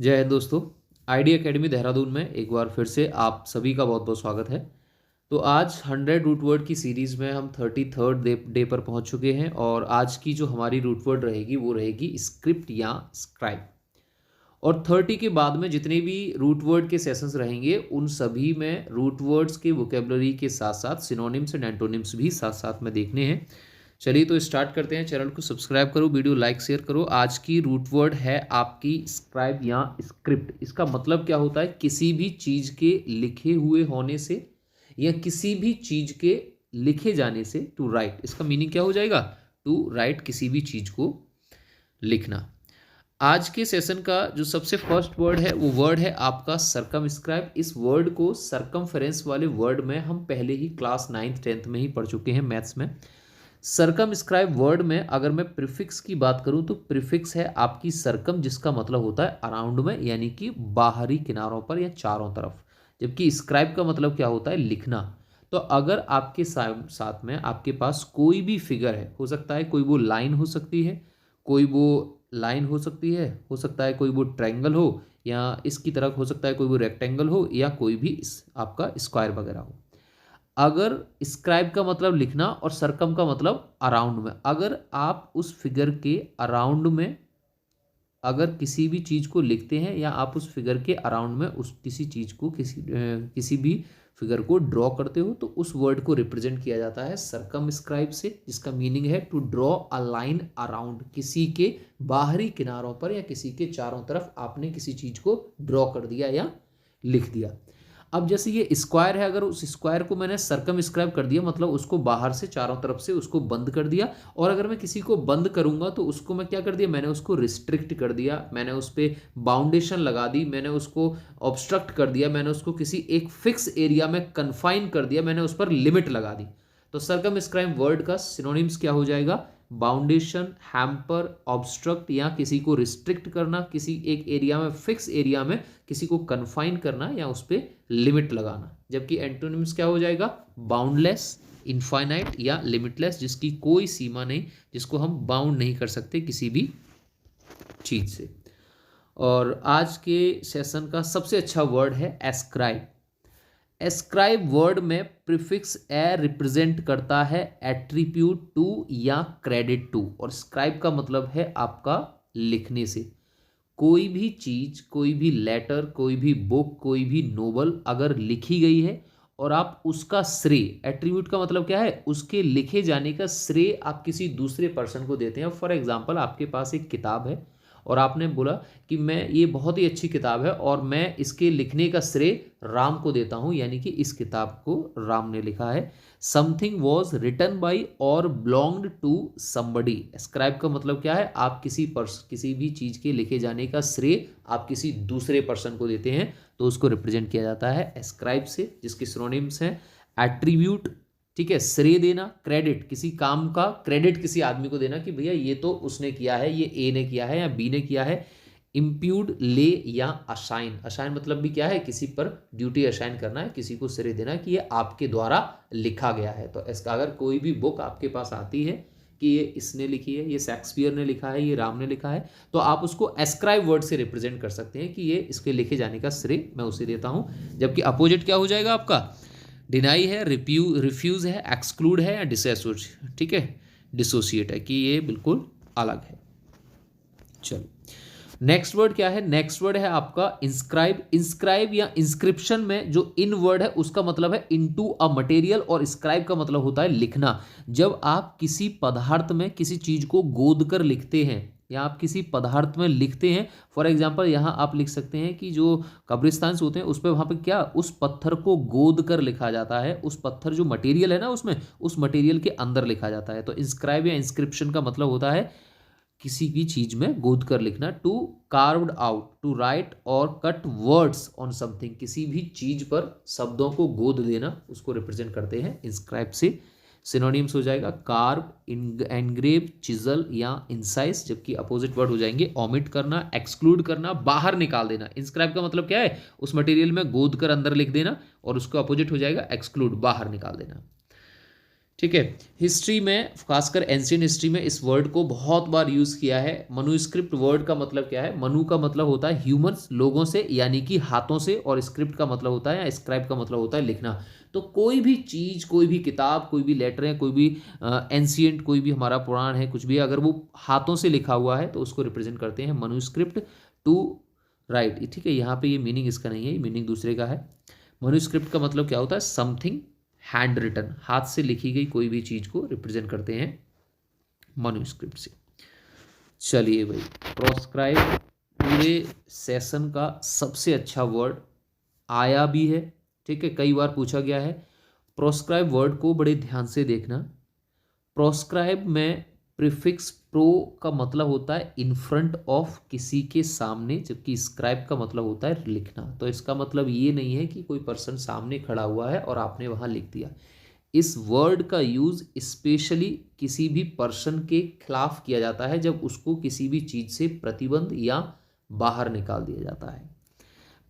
जय हिंद दोस्तों। ID academy Dehradun में एक बार फिर से आप सभी का बहुत बहुत स्वागत है। तो आज 100 रूट वर्ड की सीरीज़ में हम 33rd डे पर पहुंच चुके हैं और आज की जो हमारी रूट वर्ड रहेगी वो रहेगी स्क्रिप्ट या स्क्राइब। और 30 के बाद में जितने भी रूट वर्ड के सेशंस रहेंगे उन सभी में रूट वर्ड्स के वोकेबलरी के साथ साथ सिनोनिम्स एंड एंटोनिम्स भी साथ साथ में देखने हैं। चलिए तो स्टार्ट करते हैं। चैनल को सब्सक्राइब करो, वीडियो लाइक शेयर करो। आज की रूट वर्ड है आपकी स्क्राइब या स्क्रिप्ट। इसका मतलब क्या होता है? किसी भी चीज़ के लिखे हुए होने से या किसी भी चीज़ के लिखे जाने से। टू राइट, इसका मीनिंग क्या हो जाएगा? टू राइट, किसी भी चीज़ को लिखना। आज के सेशन का जो सबसे फर्स्ट वर्ड है वो वर्ड है आपका सरकमस्क्राइब। इस वर्ड को सरकमफेरेंस वाले वर्ड में हम पहले ही क्लास 9th 10th में ही पढ़ चुके हैं मैथ्स में। सरकमस्क्राइब वर्ड में अगर मैं प्रीफिक्स की बात करूं तो प्रीफिक्स है आपकी सरकम, जिसका मतलब होता है अराउंड में, यानी कि बाहरी किनारों पर या चारों तरफ। जबकि स्क्राइब का मतलब क्या होता है? लिखना। तो अगर आपके साथ में आपके पास कोई भी फिगर है, हो सकता है कोई वो लाइन हो सकती है, कोई वो लाइन हो सकती है, हो सकता है कोई वो ट्रायंगल हो, या इसकी तरफ हो सकता है कोई वो रेक्टेंगल हो, या कोई भी आपका स्क्वायर वगैरह हो। अगर स्क्राइब का मतलब लिखना और सरकम का मतलब अराउंड में, अगर आप उस फिगर के अराउंड में अगर किसी भी चीज़ को लिखते हैं या आप उस फिगर के अराउंड में उस किसी चीज़ को किसी भी फिगर को ड्रॉ करते हो तो उस वर्ड को रिप्रेजेंट किया जाता है सरकमस्क्राइब से, जिसका मीनिंग है to draw a line around. किसी के बाहरी किनारों पर या किसी के चारों तरफ आपने किसी चीज़ को ड्रॉ कर दिया या लिख दिया। अब जैसे ये स्क्वायर है, अगर उस स्क्वायर को मैंने सरकमस्क्राइब कर दिया मतलब उसको बाहर से चारों तरफ से उसको बंद कर दिया। और अगर मैं किसी को बंद करूंगा तो उसको मैं क्या कर दिया? मैंने उसको रिस्ट्रिक्ट कर दिया, मैंने उस पर बाउंडेशन लगा दी, मैंने उसको ऑब्स्ट्रक्ट कर दिया, मैंने उसको किसी एक फिक्स एरिया में कन्फाइन कर दिया, मैंने उस पर लिमिट लगा दी। तो सरकमस्क्राइब वर्ड का सिनोनिम्स क्या हो जाएगा? बाउंडेशन, हैम्पर, ऑब्स्ट्रक्ट, या किसी को रिस्ट्रिक्ट करना, किसी एक एरिया में, फिक्स एरिया में किसी को कन्फाइन करना या उस पर लिमिट लगाना। जबकि एंटोनिम्स क्या हो जाएगा? बाउंडलेस, इनफाइनाइट या लिमिटलेस, जिसकी कोई सीमा नहीं, जिसको हम बाउंड नहीं कर सकते किसी भी चीज से। और आज के सेशन का सबसे अच्छा वर्ड है एस्क्राइब। एस्क्राइब वर्ड में प्रीफिक्स ए रिप्रेजेंट करता है एट्रीब्यूट टू या क्रेडिट टू, और स्क्राइब का मतलब है आपका लिखने से। कोई भी चीज, कोई भी लेटर, कोई भी बुक, कोई भी नोवेल अगर लिखी गई है और आप उसका श्रेय, एट्रीब्यूट का मतलब क्या है? उसके लिखे जाने का श्रेय आप किसी दूसरे पर्सन को देते हैं। फॉर एग्जाम्पल, आपके पास एक किताब है और आपने बोला कि मैं, ये बहुत ही अच्छी किताब है और मैं इसके लिखने का श्रेय राम को देता हूं, यानी कि इस किताब को राम ने लिखा है। समथिंग वॉज रिटन बाई और बिलोंग्ड टू समबडी। एस्क्राइब का मतलब क्या है? आप किसी भी चीज के लिखे जाने का श्रेय आप किसी दूसरे पर्सन को देते हैं तो उसको रिप्रेजेंट किया जाता है एस्क्राइब से, जिसके सिनोनिम्स हैं एट्रीब्यूट, ठीक है, श्रेय देना, क्रेडिट, किसी काम का क्रेडिट किसी आदमी को देना कि भैया ये तो उसने किया है, ये ए ने किया है या बी ने किया है। इम्प्यूड, ले या असाइन। असाइन मतलब भी क्या है? किसी पर ड्यूटी असाइन करना है, किसी को श्रेय देना कि ये आपके द्वारा लिखा गया है। तो इसका अगर कोई भी बुक आपके पास आती है कि ये इसने लिखी है, ये शेक्सपियर ने लिखा है, ये राम ने लिखा है, तो आप उसको एस्क्राइब वर्ड से रिप्रेजेंट कर सकते हैं कि ये इसके लिखे जाने का श्रेय मैं उसे देता हूं। जबकि अपोजिट क्या हो जाएगा आपका? डिनाई है, रिफ्यूज है, एक्सक्लूड है या डिसोसिएट, ठीक है, डिसोसिएट है, कि ये बिल्कुल अलग है। चलो नेक्स्ट वर्ड क्या है? नेक्स्ट वर्ड है आपका इंस्क्राइब। इंस्क्राइब या इंस्क्रिप्शन में जो इन वर्ड है उसका मतलब है इनटू अ मटेरियल, और स्क्राइब का मतलब होता है लिखना। जब आप किसी पदार्थ में किसी चीज को गोद कर लिखते हैं या आप किसी पदार्थ में लिखते हैं, फॉर एग्जाम्पल यहाँ आप लिख सकते हैं कि जो कब्रिस्तान होते हैं उस पर, वहाँ पे क्या, उस पत्थर को गोद कर लिखा जाता है। उस पत्थर जो मटेरियल है ना उसमें, उस मटेरियल के अंदर लिखा जाता है। तो इंस्क्राइब या इंस्क्रिप्शन का मतलब होता है किसी भी चीज में गोद कर लिखना। To carved out, to write और कट वर्ड्स ऑन समथिंग, किसी भी चीज पर शब्दों को गोद देना, उसको रिप्रेजेंट करते हैं इंस्क्राइब से। सिनोनिम्स हो जाएगा कार्व, एनग्रेव, चिजल या इंसाइज। जबकि अपोजिट वर्ड हो जाएंगे ओमिट करना, एक्सक्लूड करना, बाहर निकाल देना। इंस्क्राइब का मतलब क्या है? उस मटेरियल में गोद कर अंदर लिख देना, और उसका अपोजिट हो जाएगा एक्सक्लूड, बाहर निकाल देना। ठीक है। हिस्ट्री में, खासकर एंशियंट हिस्ट्री में, इस वर्ड को बहुत बार यूज़ किया है। मनुस्क्रिप्ट वर्ड का मतलब क्या है? मनु का मतलब होता है ह्यूमंस, लोगों से, यानी कि हाथों से, और स्क्रिप्ट का मतलब होता है, या स्क्राइब का मतलब होता है लिखना। तो कोई भी चीज़, कोई भी किताब, कोई भी लेटर है, कोई भी एंशियंट, कोई भी हमारा पुराण है, कुछ भी, अगर वो हाथों से लिखा हुआ है तो उसको रिप्रेजेंट करते हैं मनुस्क्रिप्ट टू राइट। ठीक है, यहाँ पे ये मीनिंग इसका नहीं है, ये मीनिंग दूसरे का है। मनुस्क्रिप्ट का मतलब क्या होता है? समथिंग हैंड रिटन, हाथ से लिखी गई कोई भी चीज को रिप्रेजेंट करते हैं मनुस्क्रिप्ट से। चलिए भाई, प्रोस्क्राइब पूरे सेशन का सबसे अच्छा वर्ड आया भी है। ठीक है, कई बार पूछा गया है। प्रोस्क्राइब वर्ड को बड़े ध्यान से देखना। प्रोस्क्राइब में प्रीफिक्स प्रो का मतलब होता है इन फ्रंट ऑफ, किसी के सामने, जबकि स्क्राइब का मतलब होता है लिखना। तो इसका मतलब ये नहीं है कि कोई पर्सन सामने खड़ा हुआ है और आपने वहां लिख दिया। इस वर्ड का यूज स्पेशली किसी भी पर्सन के खिलाफ किया जाता है जब उसको किसी भी चीज से प्रतिबंध या बाहर निकाल दिया जाता है।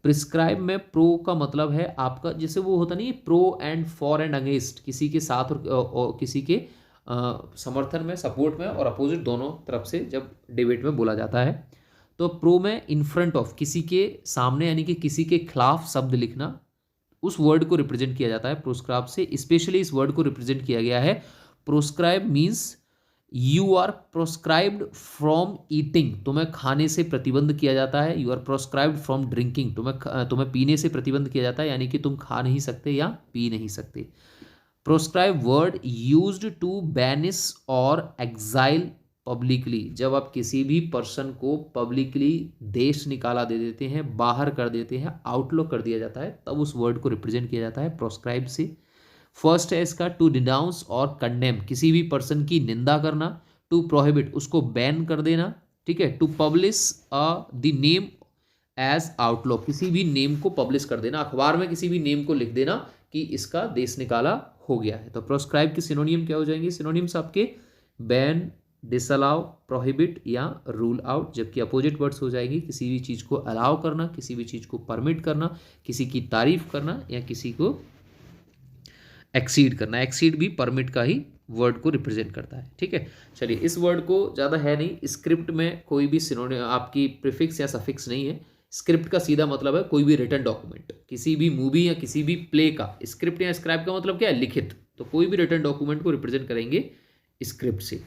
प्रिस्क्राइब में प्रो का मतलब है आपका, जैसे वो होता नहीं, pro and for and against, किसी के साथ और किसी के समर्थन में, सपोर्ट में, और अपोजिट दोनों तरफ से जब डिबेट में बोला जाता है। तो प्रो में इन फ्रंट ऑफ, किसी के सामने यानी कि किसी के खिलाफ शब्द लिखना, उस वर्ड को रिप्रेजेंट किया जाता है प्रोस्क्राइब से। स्पेशली इस वर्ड को रिप्रेजेंट किया गया है, proscribe means you are proscribed from eating, तुम्हें खाने से प्रतिबंध किया जाता है। You are proscribed from drinking, तुम्हें पीने से प्रतिबंध किया जाता है, यानी कि तुम खा नहीं सकते या पी नहीं सकते। Proscribe word used to banish और एग्जाइल पब्लिकली, जब आप किसी भी पर्सन को पब्लिकली देश निकाला दे देते हैं, बाहर कर देते हैं, आउटलॉक कर दिया जाता है, तब उस वर्ड को रिप्रेजेंट किया जाता है प्रोस्क्राइब से। फर्स्ट है इसका टू डिनाउंस और कंडेम, किसी भी पर्सन की निंदा करना। टू प्रोहिबिट, उसको बैन कर देना। ठीक है। To publish the name as outlaw, किसी भी नेम को पब्लिश कर देना, अखबार में किसी भी नेम को लिख देना कि इसका देश निकाला हो गया है। तो प्रोस्क्राइब के सिनोनियम क्या हो जाएंगे? सिनोनियम्स आपके बैन, डिसअलाउ, प्रोहिबिट या रूल आउट, जबकि अपोजिट वर्ड्स हो जाएगी किसी भी चीज़ को अलाउ करना, किसी भी चीज़ को परमिट करना, किसी की तारीफ करना, या किसी को एक्सीड करना। एक्सीड भी परमिट का ही वर्ड को रिप्रेजेंट करता है। ठीक है, चलिए, इस वर्ड को ज़्यादा है नहीं, स्क्रिप्ट में कोई भी सिनोनिम आपकी प्रीफिक्स या सफिक्स नहीं है। स्क्रिप्ट का सीधा मतलब है कोई भी रिटन डॉक्यूमेंट, किसी भी मूवी या किसी भी प्ले का स्क्रिप्ट या स्क्राइब का मतलब क्या है? लिखित। तो कोई भी रिटन डॉक्यूमेंट को रिप्रेजेंट करेंगे स्क्रिप्ट से।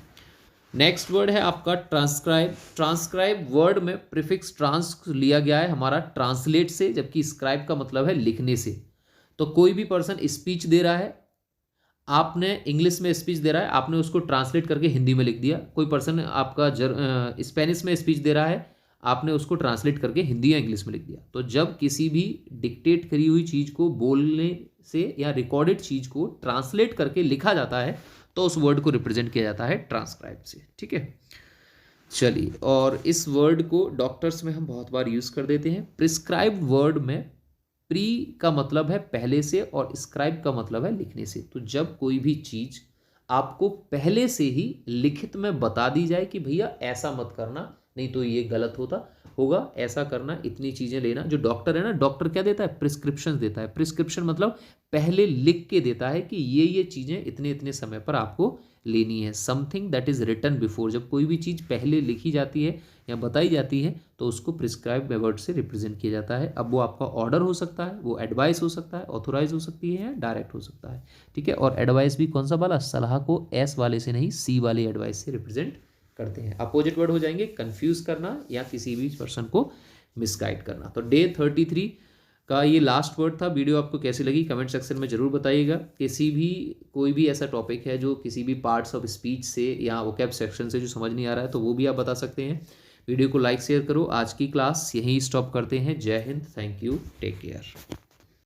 नेक्स्ट वर्ड है आपका ट्रांसक्राइब। ट्रांसक्राइब वर्ड में प्रीफिक्स ट्रांस लिया गया है हमारा ट्रांसलेट से, जबकि स्क्राइब का मतलब है लिखने से। तो कोई भी पर्सन स्पीच दे रहा है, आपने इंग्लिश में स्पीच दे रहा है, आपने उसको ट्रांसलेट करके हिंदी में लिख दिया। कोई पर्सन आपका स्पेनिश में स्पीच दे रहा है, आपने उसको ट्रांसलेट करके हिंदी या इंग्लिश में लिख दिया। तो जब किसी भी डिक्टेट करी हुई चीज़ को बोलने से या रिकॉर्डेड चीज़ को ट्रांसलेट करके लिखा जाता है, तो उस वर्ड को रिप्रेजेंट किया जाता है ट्रांसक्राइब से। ठीक है, चलिए, और इस वर्ड को डॉक्टर्स में हम बहुत बार यूज़ कर देते हैं। प्रिस्क्राइब वर्ड में प्री का मतलब है पहले से और स्क्राइब का मतलब है लिखने से। तो जब कोई भी चीज़ आपको पहले से ही लिखित में बता दी जाए कि भैया ऐसा मत करना, नहीं तो ये गलत होगा, ऐसा करना, इतनी चीज़ें लेना। जो डॉक्टर है ना, डॉक्टर क्या देता है? प्रिस्क्रिप्शन देता है। प्रिस्क्रिप्शन मतलब पहले लिख के देता है कि ये चीज़ें इतने इतने समय पर आपको लेनी है। Something that is written before, जब कोई भी चीज़ पहले लिखी जाती है या बताई जाती है तो उसको प्रिस्क्राइब वर्ड से रिप्रेजेंट किया जाता है। अब वो आपका ऑर्डर हो सकता है, वो एडवाइस हो सकता है, ऑथोराइज हो सकती है, या डायरेक्ट हो सकता है। ठीक है, और एडवाइस भी कौन सा वाला? सलाह को एस वाले से नहीं, सी वाले एडवाइस से रिप्रेजेंट करते हैं। अपोजिट वर्ड हो जाएंगे कंफ्यूज करना या किसी भी पर्सन को मिसगाइड करना। तो डे 33 का ये लास्ट वर्ड था। वीडियो आपको कैसी लगी कमेंट सेक्शन में जरूर बताइएगा। कोई भी ऐसा टॉपिक है जो किसी भी पार्ट्स ऑफ स्पीच से या वोकैब सेक्शन से जो समझ नहीं आ रहा है, तो वो भी आप बता सकते हैं। वीडियो को लाइक शेयर करो। आज की क्लास यहीं स्टॉप करते हैं। जय हिंद, थैंक यू, टेक केयर।